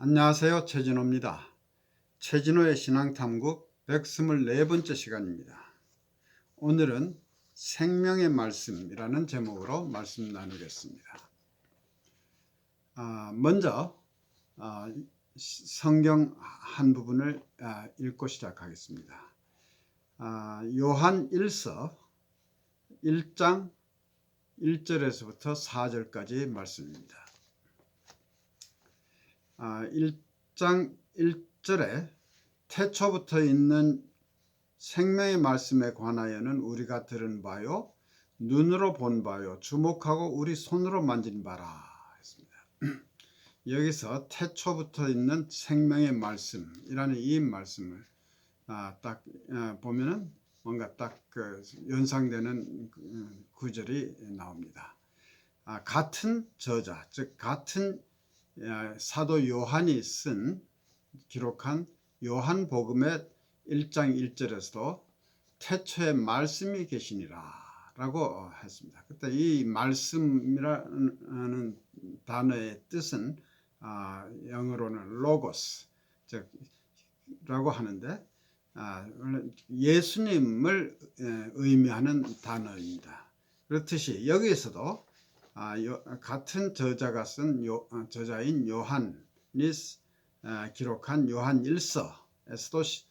안녕하세요. 최진호입니다. 최진호의 신앙탐구 124번째 시간입니다. 오늘은 생명의 말씀이라는 제목으로 말씀 나누겠습니다. 먼저 성경 한 부분을 읽고 시작하겠습니다. 요한 1서 1장 1절에서부터 4절까지 말씀입니다. 1장 1절에 태초부터 있는 생명의 말씀에 관하여는 우리가 들은 바요 눈으로 본 바요 주목하고 우리 손으로 만진 바라 했습니다. 여기서 태초부터 있는 생명의 말씀이라는 이 말씀을 딱 보면은 뭔가 딱 연상되는 구절이 나옵니다. 같은 저자, 즉 같은 사도 요한이 기록한 요한복음의 1장 1절에서도 태초에 말씀이 계시니라 라고 했습니다. 그때 이 말씀이라는 단어의 뜻은 영어로는 로고스 라고 하는데 예수님을 의미하는 단어입니다. 그렇듯이 여기에서도 같은 저자가 쓴 저자인 요한이 기록한 요한 1서에서도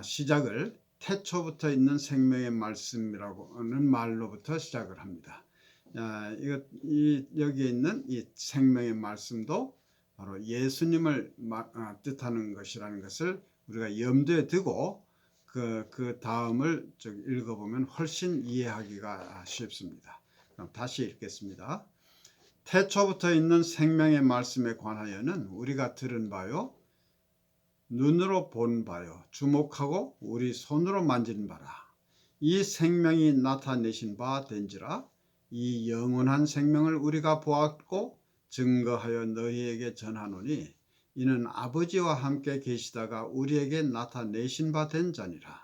시작을 태초부터 있는 생명의 말씀이라고 하는 말로부터 시작을 합니다. 여기에 있는 이 생명의 말씀도 바로 예수님을 뜻하는 것이라는 것을 우리가 염두에 두고 그 다음을 읽어보면 훨씬 이해하기가 쉽습니다. 그럼 다시 읽겠습니다. 태초부터 있는 생명의 말씀에 관하여는 우리가 들은 바요 눈으로 본 바요 주목하고 우리 손으로 만진 바라. 이 생명이 나타내신 바 된지라. 이 영원한 생명을 우리가 보았고 증거하여 너희에게 전하노니 이는 아버지와 함께 계시다가 우리에게 나타내신 바 된 자니라.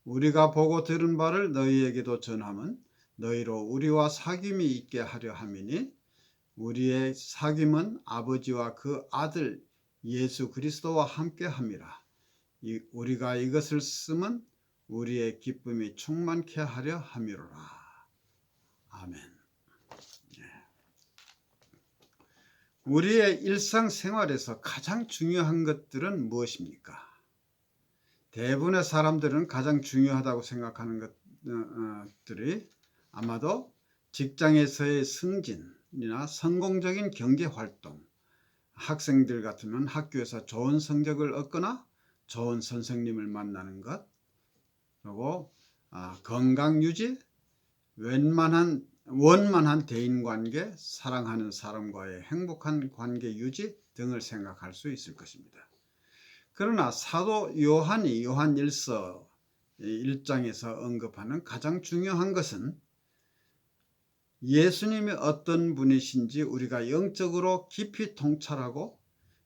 우리가 보고 들은 바를 너희에게도 전함은 너희로 우리와 사귐이 있게 하려 함이니 우리의 사귐은 아버지와 그 아들 예수 그리스도와 함께 함이라. 우리가 이것을 쓰면 우리의 기쁨이 충만케 하려 함이로라. 아멘. 우리의 일상생활에서 가장 중요한 것들은 무엇입니까? 대부분의 사람들은 가장 중요하다고 생각하는 것들이 아마도 직장에서의 승진이나 성공적인 경제활동, 학생들 같으면 학교에서 좋은 성적을 얻거나 좋은 선생님을 만나는 것, 그리고 건강유지, 원만한 대인관계, 사랑하는 사람과의 행복한 관계 유지 등을 생각할 수 있을 것입니다. 그러나 사도 요한이 요한 1서 1장에서 언급하는 가장 중요한 것은 예수님이 어떤 분이신지 우리가 영적으로 깊이 통찰하고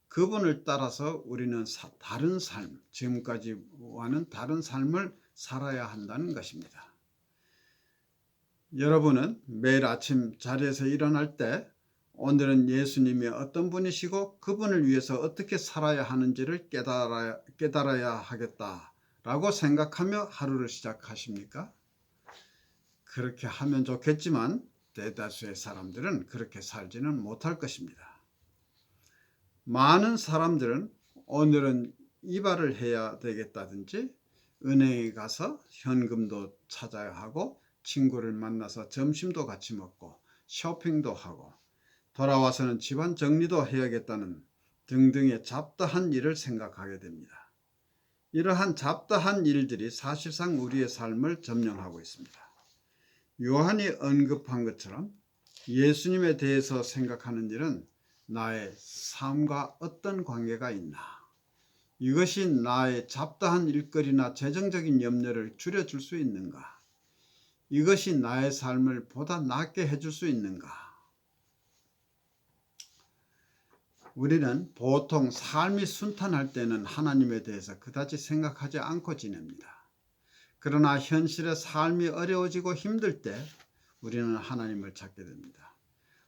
그분을 따라서 우리는 다른 삶, 지금까지와는 다른 삶을 살아야 한다는 것입니다. 여러분은 매일 아침 자리에서 일어날 때 오늘은 예수님이 어떤 분이시고 그분을 위해서 어떻게 살아야 하는지를 깨달아야 하겠다라고 생각하며 하루를 시작하십니까? 그렇게 하면 좋겠지만 대다수의 사람들은 그렇게 살지는 못할 것입니다. 많은 사람들은 오늘은 이발을 해야 되겠다든지 은행에 가서 현금도 찾아야 하고 친구를 만나서 점심도 같이 먹고 쇼핑도 하고 돌아와서는 집안 정리도 해야겠다는 등등의 잡다한 일을 생각하게 됩니다. 이러한 잡다한 일들이 사실상 우리의 삶을 점령하고 있습니다. 요한이 언급한 것처럼 예수님에 대해서 생각하는 일은 나의 삶과 어떤 관계가 있나? 이것이 나의 잡다한 일거리나 재정적인 염려를 줄여줄 수 있는가? 이것이 나의 삶을 보다 낫게 해줄 수 있는가? 우리는 보통 삶이 순탄할 때는 하나님에 대해서 그다지 생각하지 않고 지냅니다. 그러나 현실의 삶이 어려워지고 힘들 때 우리는 하나님을 찾게 됩니다.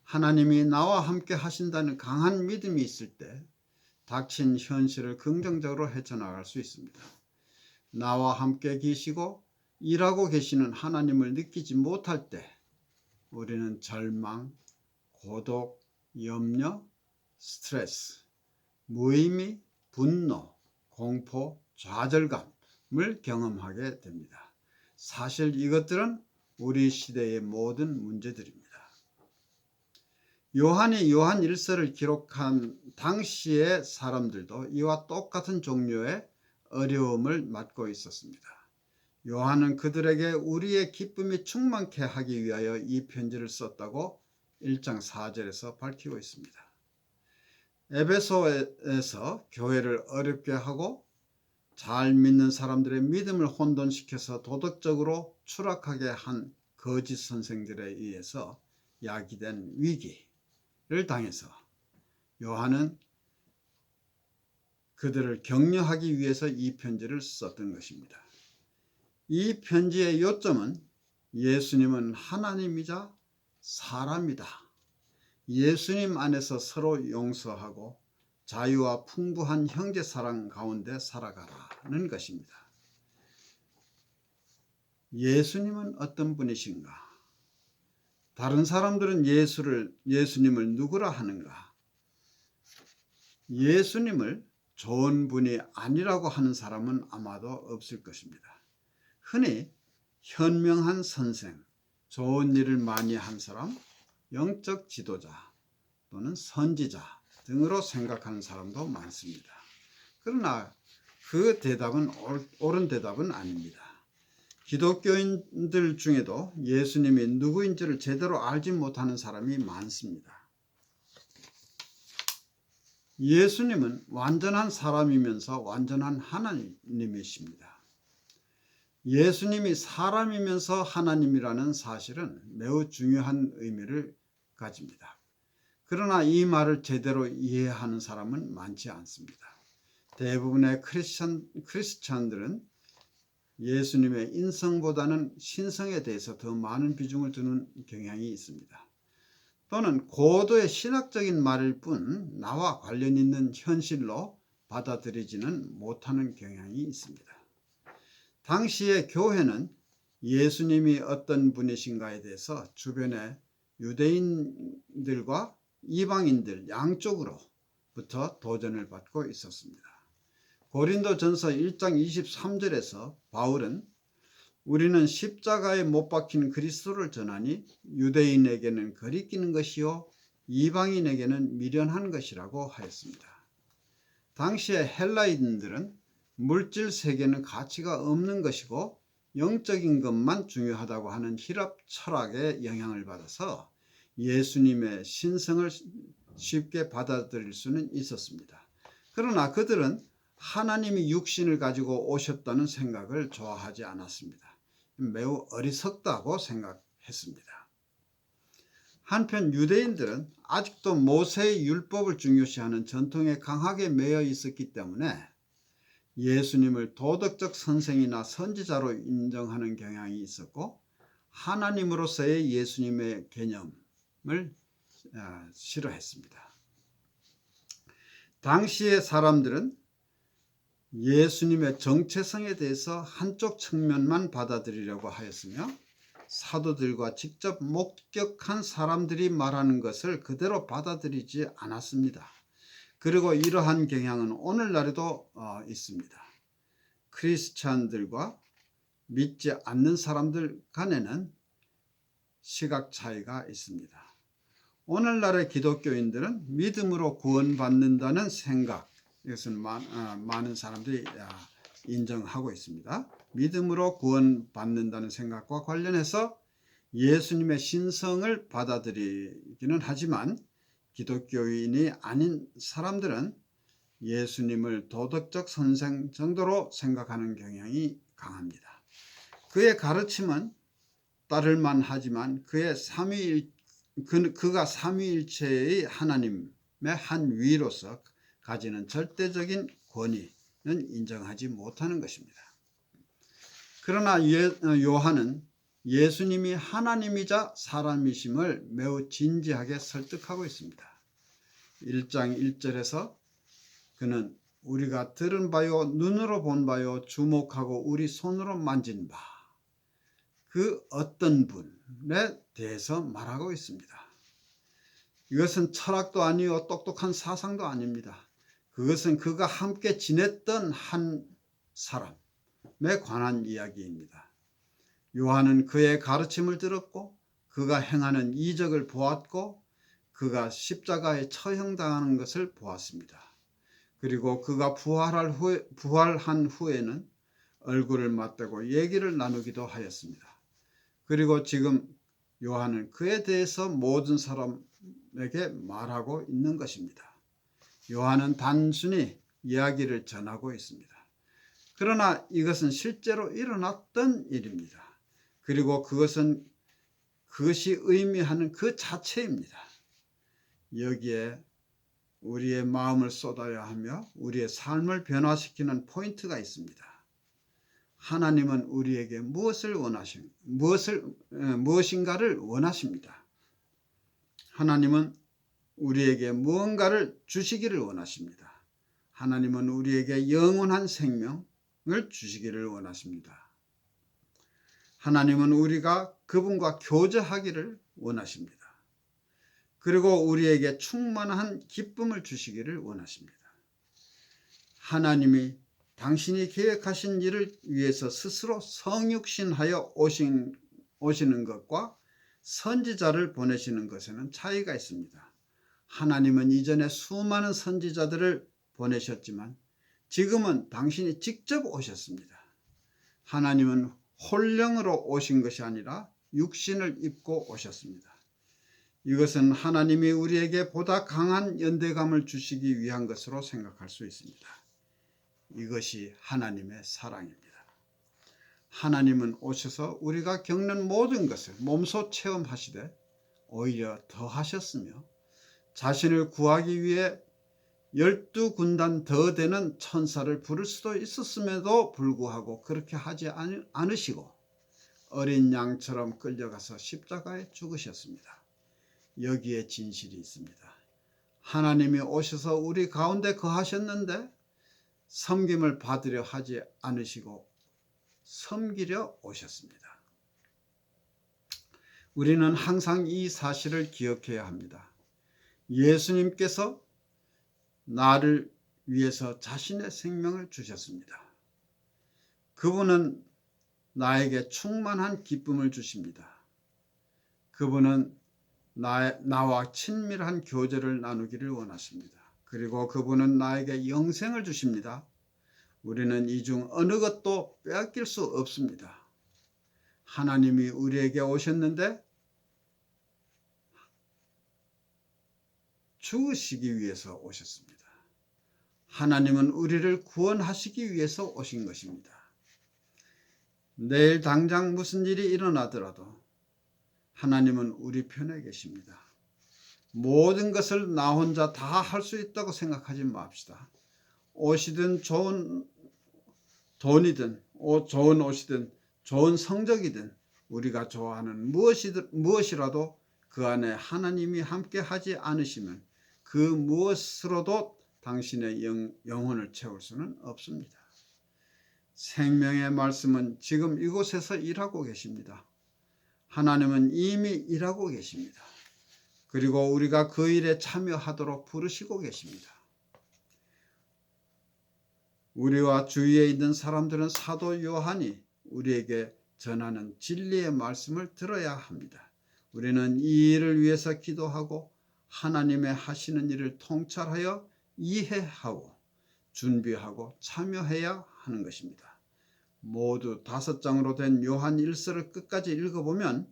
하나님이 나와 함께 하신다는 강한 믿음이 있을 때 닥친 현실을 긍정적으로 헤쳐나갈 수 있습니다. 나와 함께 계시고 일하고 계시는 하나님을 느끼지 못할 때 우리는 절망, 고독, 염려, 스트레스, 무의미, 분노, 공포, 좌절감을 경험하게 됩니다. 사실 이것들은 우리 시대의 모든 문제들입니다. 요한이 요한 1서를 기록한 당시의 사람들도 이와 똑같은 종류의 어려움을 맞고 있었습니다. 요한은 그들에게 우리의 기쁨이 충만케 하기 위하여 이 편지를 썼다고 1장 4절에서 밝히고 있습니다. 에베소에서 교회를 어렵게 하고 잘 믿는 사람들의 믿음을 혼돈시켜서 도덕적으로 추락하게 한 거짓 선생들에 의해서 야기된 위기를 당해서 요한은 그들을 격려하기 위해서 이 편지를 썼던 것입니다. 이 편지의 요점은 예수님은 하나님이자 사람이다. 예수님 안에서 서로 용서하고 자유와 풍부한 형제사랑 가운데 살아가라는 것입니다. 예수님은 어떤 분이신가? 다른 사람들은 예수님을 누구라 하는가? 예수님을 좋은 분이 아니라고 하는 사람은 아마도 없을 것입니다. 흔히 현명한 선생, 좋은 일을 많이 한 사람, 영적 지도자 또는 선지자 등으로 생각하는 사람도 많습니다. 그러나 그 대답은 옳은 대답은 아닙니다. 기독교인들 중에도 예수님이 누구인지를 제대로 알지 못하는 사람이 많습니다. 예수님은 완전한 사람이면서 완전한 하나님이십니다. 예수님이 사람이면서 하나님이라는 사실은 매우 중요한 의미를 가집니다. 그러나 이 말을 제대로 이해하는 사람은 많지 않습니다. 대부분의 크리스찬들은 예수님의 인성보다는 신성에 대해서 더 많은 비중을 두는 경향이 있습니다. 또는 고도의 신학적인 말일 뿐 나와 관련 있는 현실로 받아들이지는 못하는 경향이 있습니다. 당시의 교회는 예수님이 어떤 분이신가에 대해서 주변의 유대인들과 이방인들 양쪽으로부터 도전을 받고 있었습니다. 고린도전서 1장 23절에서 바울은 우리는 십자가에 못 박힌 그리스도를 전하니 유대인에게는 거리끼는 것이요 이방인에게는 미련한 것이라고 하였습니다. 당시의 헬라인들은 물질 세계는 가치가 없는 것이고 영적인 것만 중요하다고 하는 힐랍 철학의 영향을 받아서 예수님의 신성을 쉽게 받아들일 수는 있었습니다. 그러나 그들은 하나님이 육신을 가지고 오셨다는 생각을 좋아하지 않았습니다. 매우 어리석다고 생각했습니다. 한편 유대인들은 아직도 모세의 율법을 중요시하는 전통에 강하게 매여 있었기 때문에 예수님을 도덕적 선생이나 선지자로 인정하는 경향이 있었고 하나님으로서의 예수님의 개념을 싫어했습니다. 당시의 사람들은 예수님의 정체성에 대해서 한쪽 측면만 받아들이려고 하였으며 사도들과 직접 목격한 사람들이 말하는 것을 그대로 받아들이지 않았습니다. 그리고 이러한 경향은 오늘날에도 있습니다. 크리스찬들과 믿지 않는 사람들 간에는 시각 차이가 있습니다. 오늘날의 기독교인들은 믿음으로 구원받는다는 생각, 이것은 많은 사람들이 인정하고 있습니다. 믿음으로 구원받는다는 생각과 관련해서 예수님의 신성을 받아들이기는 하지만 기독교인이 아닌 사람들은 예수님을 도덕적 선생 정도로 생각하는 경향이 강합니다. 그의 가르침은 따를만 하지만 그가 삼위일체의 하나님의 한 위로서 가지는 절대적인 권위는 인정하지 못하는 것입니다. 그러나 요한은 예수님이 하나님이자 사람이심을 매우 진지하게 설득하고 있습니다. 1장 1절에서 그는 우리가 들은 바요 눈으로 본 바요 주목하고 우리 손으로 만진 바 그 어떤 분에 대해서 말하고 있습니다. 이것은 철학도 아니요 똑똑한 사상도 아닙니다. 그것은 그가 함께 지냈던 한 사람에 관한 이야기입니다. 요한은 그의 가르침을 들었고 그가 행하는 이적을 보았고 그가 십자가에 처형당하는 것을 보았습니다. 그리고 그가 부활한 후에는 얼굴을 맞대고 얘기를 나누기도 하였습니다. 그리고 지금 요한은 그에 대해서 모든 사람에게 말하고 있는 것입니다. 요한은 단순히 이야기를 전하고 있습니다. 그러나 이것은 실제로 일어났던 일입니다. 그리고 그것이 의미하는 그 자체입니다. 여기에 우리의 마음을 쏟아야 하며 우리의 삶을 변화시키는 포인트가 있습니다. 하나님은 우리에게 무엇인가를 원하십니다. 하나님은 우리에게 무언가를 주시기를 원하십니다. 하나님은 우리에게 영원한 생명을 주시기를 원하십니다. 하나님은 우리가 그분과 교제하기를 원하십니다. 그리고 우리에게 충만한 기쁨을 주시기를 원하십니다. 하나님이 당신이 계획하신 일을 위해서 스스로 성육신하여 오시는 것과 선지자를 보내시는 것에는 차이가 있습니다. 하나님은 이전에 수많은 선지자들을 보내셨지만 지금은 당신이 직접 오셨습니다. 하나님은 혼령으로 오신 것이 아니라 육신을 입고 오셨습니다. 이것은 하나님이 우리에게 보다 강한 연대감을 주시기 위한 것으로 생각할 수 있습니다. 이것이 하나님의 사랑입니다. 하나님은 오셔서 우리가 겪는 모든 것을 몸소 체험하시되 오히려 더 하셨으며 자신을 구하기 위해 12군단 더 되는 천사를 부를 수도 있었음에도 불구하고 그렇게 하지 않으시고 어린 양처럼 끌려가서 십자가에 죽으셨습니다. 여기에 진실이 있습니다. 하나님이 오셔서 우리 가운데 거하셨는데 섬김을 받으려 하지 않으시고 섬기려 오셨습니다. 우리는 항상 이 사실을 기억해야 합니다. 예수님께서 나를 위해서 자신의 생명을 주셨습니다. 그분은 나에게 충만한 기쁨을 주십니다. 그분은 나와 친밀한 교제를 나누기를 원하십니다. 그리고 그분은 나에게 영생을 주십니다. 우리는 이 중 어느 것도 빼앗길 수 없습니다. 하나님이 우리에게 오셨는데 죽으시기 위해서 오셨습니다. 하나님은 우리를 구원하시기 위해서 오신 것입니다. 내일 당장 무슨 일이 일어나더라도 하나님은 우리 편에 계십니다. 모든 것을 나 혼자 다 할 수 있다고 생각하지 맙시다. 옷이든 좋은 돈이든 좋은 옷이든 좋은 성적이든 우리가 좋아하는 무엇이라도 그 안에 하나님이 함께 하지 않으시면 그 무엇으로도 당신의 영혼을 채울 수는 없습니다. 생명의 말씀은 지금 이곳에서 일하고 계십니다. 하나님은 이미 일하고 계십니다. 그리고 우리가 그 일에 참여하도록 부르시고 계십니다. 우리와 주위에 있는 사람들은 사도 요한이 우리에게 전하는 진리의 말씀을 들어야 합니다. 우리는 이 일을 위해서 기도하고 하나님의 하시는 일을 통찰하여 이해하고 준비하고 참여해야 하는 것입니다. 모두 5장으로 된 요한 1서를 끝까지 읽어보면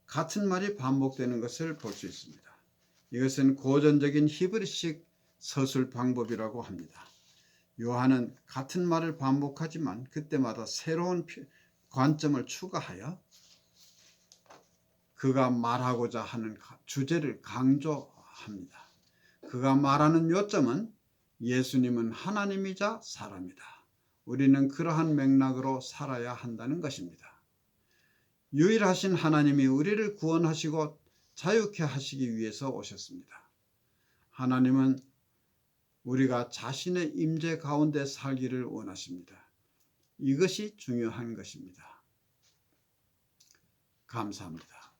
같은 말이 반복되는 것을 볼 수 있습니다. 이것은 고전적인 히브리식 서술 방법이라고 합니다. 요한은 같은 말을 반복하지만 그때마다 새로운 관점을 추가하여 그가 말하고자 하는 주제를 강조합니다. 그가 말하는 요점은 예수님은 하나님이자 사람이다. 우리는 그러한 맥락으로 살아야 한다는 것입니다. 유일하신 하나님이 우리를 구원하시고 자유케 하시기 위해서 오셨습니다. 하나님은 우리가 자신의 임재 가운데 살기를 원하십니다. 이것이 중요한 것입니다. 감사합니다.